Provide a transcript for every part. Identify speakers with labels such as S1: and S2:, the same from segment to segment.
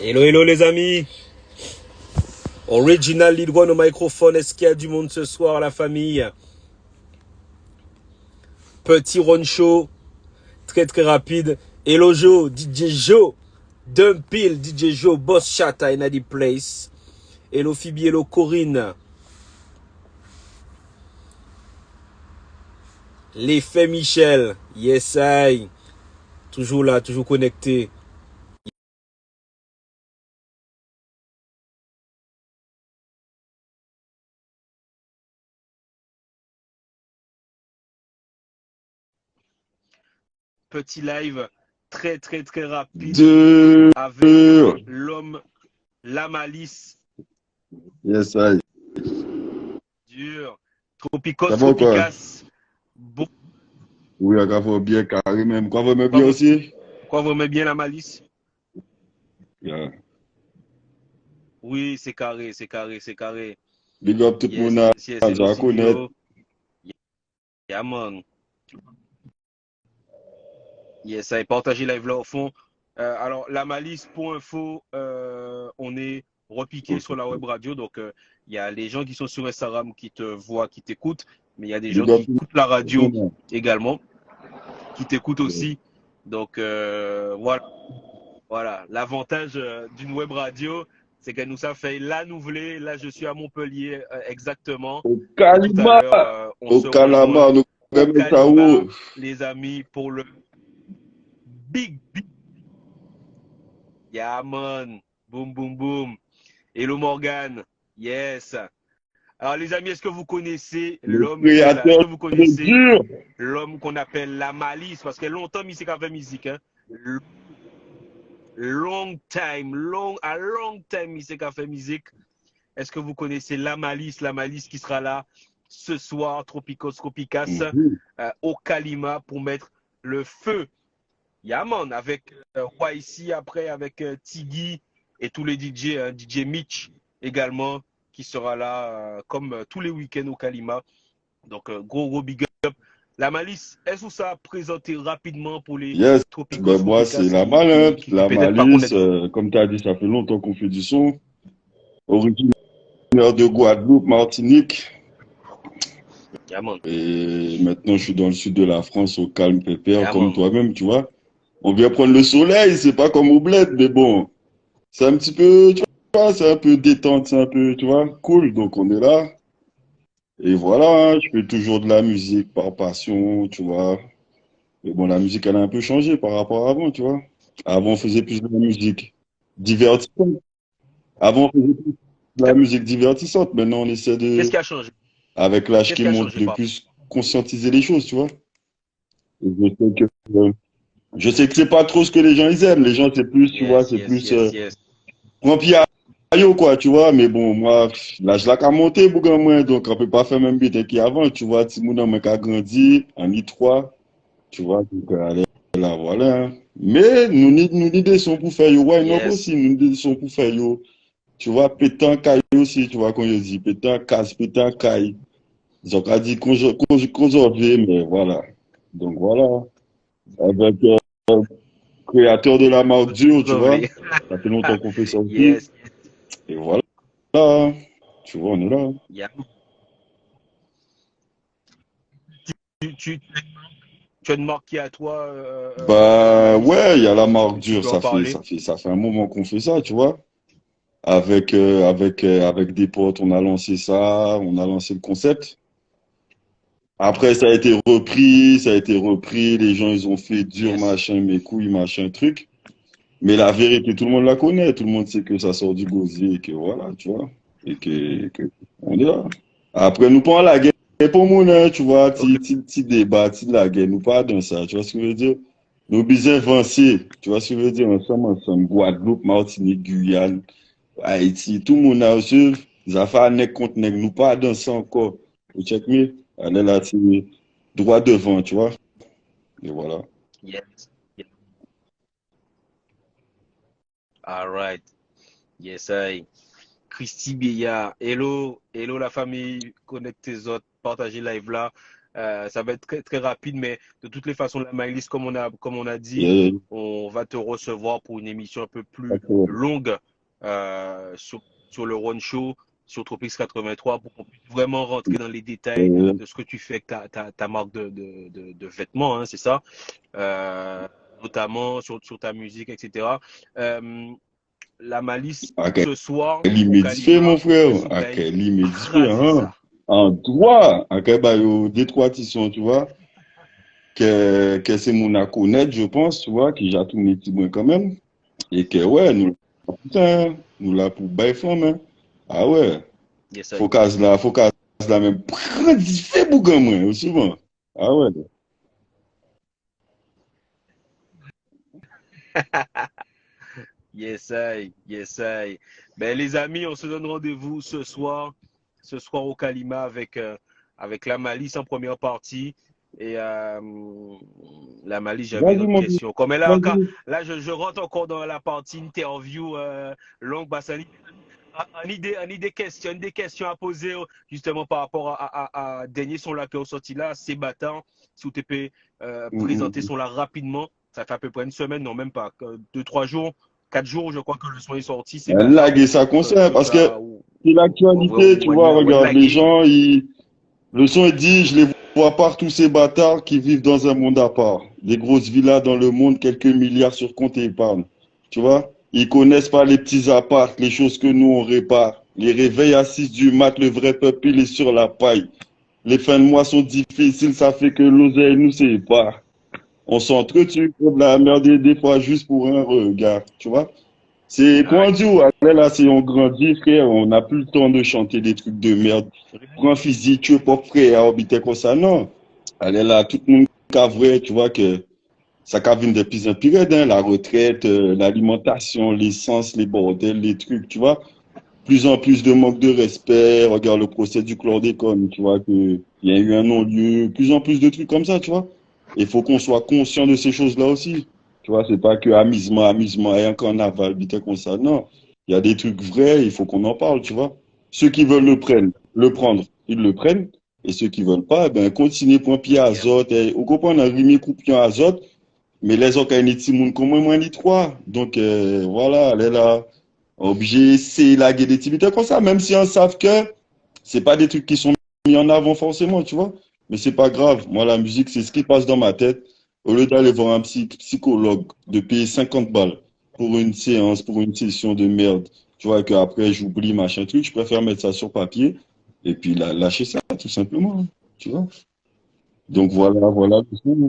S1: Hello, hello les amis. Original lead one au microphone. Est-ce qu'il y a du monde ce soir, la famille? Petit run show, très très rapide. Hello Joe, DJ Joe, Dumpil, DJ Joe, Boss Chat in the place. Hello Phoebe, hello Corinne. L'effet Michel, yes I. Toujours là, toujours connecté. Petit live très très très rapide avec l'homme, la malice.
S2: Yes, I.
S1: Dur. Tropicos,
S2: Ça va quoi?
S1: Tropicas. Bon.
S2: Oui, à va bien carré même. Quoi va bien aussi?
S1: Quoi, vous aimez bien la malice?
S2: Yeah.
S1: Oui, c'est carré, c'est carré, c'est carré.
S2: Big up tout le
S1: Yes,
S2: monde
S1: yes, yes.
S2: à
S1: Hello
S2: connaître.
S1: Silvio. Yeah, man. Yes, allez, partagez live là au fond. Alors, la malice, pour info, on est repiqué sur la web radio. Donc, il y a les gens qui sont sur Instagram qui te voient, qui t'écoutent. Mais il y a des gens
S2: Big up
S1: qui
S2: tout
S1: écoutent la
S2: le
S1: radio
S2: monde.
S1: également, qui t'écoutent
S2: Yeah.
S1: aussi. Donc, voilà. Voilà, l'avantage d'une web radio, c'est qu'elle nous a fait la nouvelée. Là, je suis à Montpellier exactement.
S2: Au
S1: Et tout à
S2: Calima,
S1: l'heure, on
S2: au
S1: se rejoint
S2: Calama, nous
S1: au
S2: remet ça
S1: Calima,
S2: où?
S1: les amis, pour le big. Yeah, man. Boum, boom, boom. Hello, Morgan. Yes. Alors, les amis, est-ce que vous connaissez
S2: Le
S1: l'homme qui est là? Est-ce
S2: créateur
S1: que vous
S2: de
S1: connaissez
S2: dur.
S1: l'homme qu'on appelle la malice? Parce que longtemps, il s'est qu'à faire musique. Hein? Long time, a long time, il s'est qu'à faire musique. Est-ce que vous connaissez la malice qui sera là ce soir, Tropicos Tropicas, au Kalima pour mettre le feu. Yaman, avec YC après, avec Tiggy et tous les DJ, DJ Mitch également, qui sera là comme tous les week-ends au Kalima. Donc, gros big up. La malice, est-ce que ça a présenté rapidement pour les
S2: Yes,
S1: Tropicos
S2: ben moi
S1: Tropicas
S2: c'est la malin,
S1: qui
S2: la
S1: peut-être pas
S2: malice.
S1: connaître?
S2: Comme tu as dit, ça fait longtemps qu'on fait du son. Originaire de Guadeloupe, Martinique.
S1: Yaman,
S2: Et maintenant, je suis dans le sud de la France, au calme, pépère, comme
S1: Yaman.
S2: toi-même, tu vois. On vient prendre le soleil, c'est pas comme au bled, mais bon, c'est un petit peu, tu vois, c'est un peu détente, c'est un peu, tu vois, cool. Donc on est là. Et voilà, je fais toujours de la musique par passion, tu vois. Mais bon, la musique, elle a un peu changé par rapport à avant, tu vois. Avant, on faisait plus de la musique divertissante. Avant, on faisait plus de la musique divertissante. Maintenant, on essaie
S1: Qu'est-ce
S2: de,
S1: qui a changé?
S2: avec l'âge
S1: Qu'est-ce
S2: qui
S1: qui a
S2: monte,
S1: changé
S2: de
S1: par
S2: plus conscientiser les choses, tu vois. Et je sais que c'est pas trop ce que les gens ils aiment. Les gens, c'est plus, tu vois,
S1: Yes,
S2: c'est
S1: yes,
S2: plus
S1: yes, yes.
S2: prends pied à yo, quoi, tu vois. Mais bon, moi, là, je l'ai qu'à monter, bougan, moi. Donc, on peut pas faire même bien qu'avant, tu vois. Timouna, moi, qu'à grandi, en I3, tu vois. Donc, allez, là, voilà. Hein. Mais, nous, l'idée sont pour faire yo. Ouais, non,
S1: Yes.
S2: aussi, nous, l'idée sont pour faire yo. Tu vois, pétant caille aussi, tu vois, quand je dis pétant casse, pétant caille. Ils ont qu'à dire qu'on mais voilà. Donc, voilà. Avec, créateur de la marque dure, tu vois.
S1: Désolé.
S2: Ça fait longtemps qu'on fait ça aussi.
S1: Yes.
S2: Et voilà. Tu vois, on est là.
S1: Yeah. Tu, tu, tu as une marque qui est à toi, la
S2: Bah
S1: malice.
S2: ouais, il y a la
S1: Est-ce
S2: marque
S1: que tu
S2: dure,
S1: peux en parler?
S2: ça fait un moment qu'on fait ça, tu vois. Avec des potes, on a lancé le concept. Après, ça a été repris, les gens, ils ont fait dur,
S1: Yes.
S2: machin, mes couilles, machin, truc. Mais la vérité, tout le monde la connaît, tout le monde sait que ça sort du gosier et que voilà, tu vois. On est là. Après, nous pas la guerre pour mon, hein, tu vois,
S1: Ok.
S2: petit débat, petit la guerre, nous pas dans ça, tu vois ce que je veux dire? Nous besoin avancer, tu vois ce que je veux dire, ensemble, Guadeloupe, Martinique, Guyane, Haïti, tout le monde a reçu, ils ont fait un nec contre nec, nous pas dans ça encore. Tu check me? Allez là, c'est droit devant, tu vois? Et voilà.
S1: Yes. Yes. All right. Yes, I. Christy Béa. Hello. Hello la famille. Connectez autres. Partagez live là. Ça va être très, très rapide, mais de toutes les façons, la Maëlys, comme on a dit,
S2: Yeah,
S1: on va te recevoir pour une émission un peu plus
S2: d'accord.
S1: longue sur le One Show, sur Tropics 83, pour qu'on puisse vraiment rentrer dans les détails
S2: Euh,
S1: de ce que tu fais avec ta marque de vêtements, hein, c'est ça, euh, notamment sur ta musique, etc. Euh, la Malice,
S2: à
S1: ce soir,
S2: quel
S1: au
S2: fait, mon
S1: Kalima, le
S2: frère? À
S1: soleil,
S2: quel fait,
S1: craser
S2: hein?
S1: ça.
S2: En droit, à quel des trois tissons, tu vois? Que c'est mon à connaître, je pense, tu vois, qui j'ai tout mes petits quand même. Et que, ouais, putain, nous là pour bail femme, hein. Ah ouais,
S1: Yes,
S2: faut qu'à là même prendre fait bougan, moi, souvent. Ah ouais.
S1: yes, I, yes, I. Ben, les amis, on se donne rendez-vous ce soir au Kalima avec la Malice en première partie. Et la Malice, j'avais une
S2: Vas-y,
S1: autre
S2: mon gars,
S1: question. Comme là,
S2: vas-y.
S1: là je rentre encore dans la partie interview longue. Bassani. Une des questions à poser justement par rapport à dernier son là qui est sorti là, c'est battant. Si vous peux présenter
S2: Mm.
S1: son là rapidement, ça fait à peu près une semaine, non même pas, 2, 3 jours, 4 jours, je crois que le son est sorti, c'est battant.
S2: Là, et ça concerne,
S1: Comme
S2: parce que
S1: ça,
S2: c'est l'actualité, tu vois, regarde, les
S1: laguer.
S2: gens, le son est dit, je les vois partout ces bâtards qui vivent dans un monde à part. Des grosses villas dans le monde, quelques milliards sur compte et épargne. Tu vois? Ils connaissent pas les petits apparts, les choses que nous on répare. Les réveils à 6 du mat, le vrai peuple il est sur la paille. Les fins de mois sont difficiles, ça fait que l'oseille nous sépare. On s'entretue pour de la merde des fois juste pour un regard. Tu vois? C'est
S1: Aïe.
S2: quand dit, ouais, là, si on grandit, frère, on n'a plus le temps de chanter des trucs de merde. Prends physique, tu es pas prêt à orbiter comme ça, non. Allez là, tout le monde vrai, tu vois que ça cavine de plus en plus raide, hein, la retraite, l'alimentation, l'essence, les bordels, les trucs, tu vois. Plus en plus de manque de respect, regarde le procès du chlordécone, tu vois, que il y a eu un non-lieu, plus en plus de trucs comme ça, tu vois. Il faut qu'on soit conscient de ces choses-là aussi. Tu vois, c'est pas que amusement, amusement et un carnaval, vite comme ça. Non. Il y a des trucs vrais, il faut qu'on en parle, tu vois. Ceux qui veulent le prendre, ils le prennent. Et ceux qui veulent pas, eh ben, continuez pour un pied à
S1: Yeah.
S2: azote. Et, au comprend, on a remis coup pied à azote, mais les autres, ils sont moun comme moi, ni trois. Donc, voilà, elle est là. Obligé, c'est la des activités comme ça, même si on savent que c'est pas des trucs qui sont mis en avant forcément, tu vois. Mais c'est pas grave. Moi, la musique, c'est ce qui passe dans ma tête. Au lieu d'aller voir un psychologue, de payer 50 balles pour une séance, pour une session de merde, tu vois, qu'après j'oublie machin truc, je préfère mettre ça sur papier et puis lâcher ça, tout simplement, hein, tu vois. Donc voilà, voilà,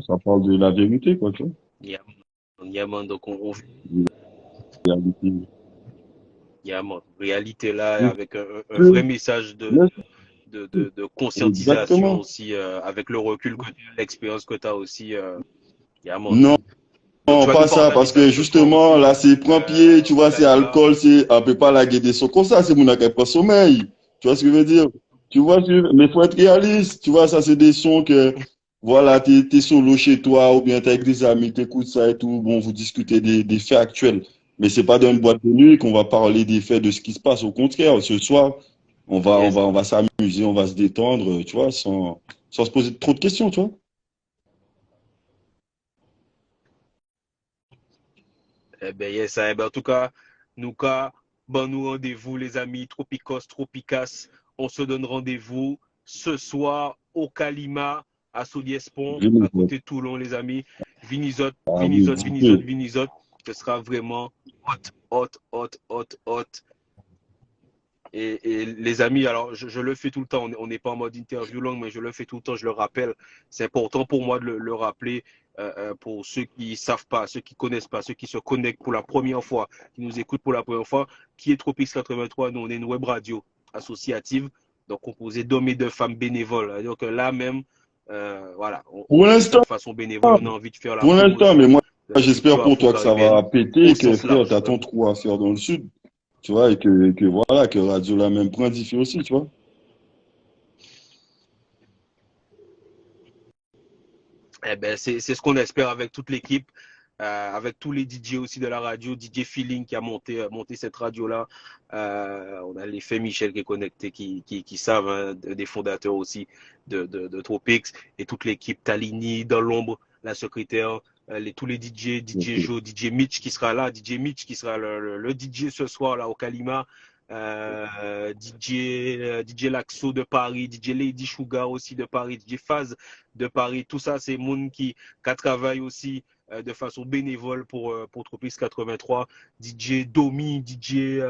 S2: ça parle de la vérité, quoi, tu vois.
S1: Yeah, yeah, man. Donc,
S2: La vérité.
S1: yeah, man. Réalité là,
S2: Donc,
S1: avec un vrai message de conscientisation
S2: exactement.
S1: aussi, avec le recul que tu as, l'expérience que tu as aussi. Yeah, man.
S2: Non.
S1: Donc, tu
S2: Non,
S1: vas nous
S2: pas ça,
S1: partager
S2: parce
S1: ça
S2: que
S1: ce soir
S2: justement,
S1: aussi
S2: là, c'est prend pied, tu
S1: au
S2: vois, c'est
S1: Kalima.
S2: alcool, c'est, on peut pas la guider son comme ça, c'est mon qui pas sommeil. Tu vois ce que je veux dire? Tu vois, mais faut être réaliste, tu vois, ça, c'est des sons que, voilà, t'es solo chez toi, ou bien t'es avec des amis, t'écoutes ça et tout, bon, vous discutez des faits actuels. Mais c'est pas dans une boîte de nuit qu'on va parler des faits de ce qui se passe. Au contraire, ce soir,
S1: Yes.
S2: on va s'amuser, on va se détendre, tu vois, sans se poser trop de questions, tu vois.
S1: Eh ben, yes, eh ben, en tout cas, bon, nous rendez-vous, les amis, Tropicos, Tropicas. On se donne rendez-vous ce soir au Kalima, à Soliespont, à côté de Toulon, les amis. Vinizote,
S2: Ah oui,
S1: Vinizote,
S2: dis
S1: Vinizote,
S2: peu.
S1: Vinizote. Ce sera vraiment hot, hot, hot, hot, hot. Et les amis, alors je le fais tout le temps, on n'est pas en mode interview longue, mais je le fais tout le temps, je le rappelle. C'est important pour moi de le rappeler pour ceux qui ne savent pas, ceux qui ne connaissent pas, ceux qui se connectent pour la première fois, qui nous écoutent pour la première fois. Qui est Tropics 83? Nous, on est une web radio associative, donc composée d'hommes et de femmes bénévoles. Donc là même, voilà, on
S2: Pour
S1: fait ça
S2: l'instant,
S1: de façon bénévole, on a envie de faire la
S2: Pour l'instant, mais
S1: promotion
S2: moi,
S1: de la
S2: j'espère
S1: culture
S2: pour toi que ça
S1: afro-caribéenne
S2: va péter,
S1: au
S2: et que
S1: sens
S2: frère,
S1: large.
S2: t'as ton trou à faire dans le sud, tu vois, et que voilà, que Radio La même prend d'y aussi, tu vois.
S1: Eh ben, c'est ce qu'on espère avec toute l'équipe. avec tous les DJ aussi de la radio, DJ Feeling qui a monté cette radio-là. On a l'effet Michel qui est connecté, qui savent, hein, des fondateurs aussi de Tropix, et toute l'équipe Talini dans l'ombre, la secrétaire, tous les DJ, DJ Joe, DJ Mitch qui sera là, DJ Mitch qui sera le DJ ce soir là au Kalima. DJ Laxo de Paris, DJ Lady Sugar aussi de Paris, DJ Faz de Paris, tout ça c'est monde qui travaille aussi de façon bénévole pour Tropix 83, DJ Domi, DJ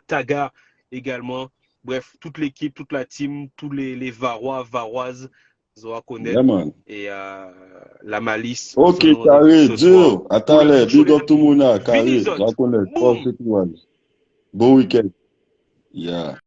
S1: Taga également, bref, toute l'équipe, toute la team, tous les Varois, Varoises, ils ont à connaître,
S2: Yeah,
S1: et la malice.
S2: ok, carré, dur. Attends, big up tout le monde, carré. Je la connais.
S1: Boom.
S2: Bon week-end. Yeah.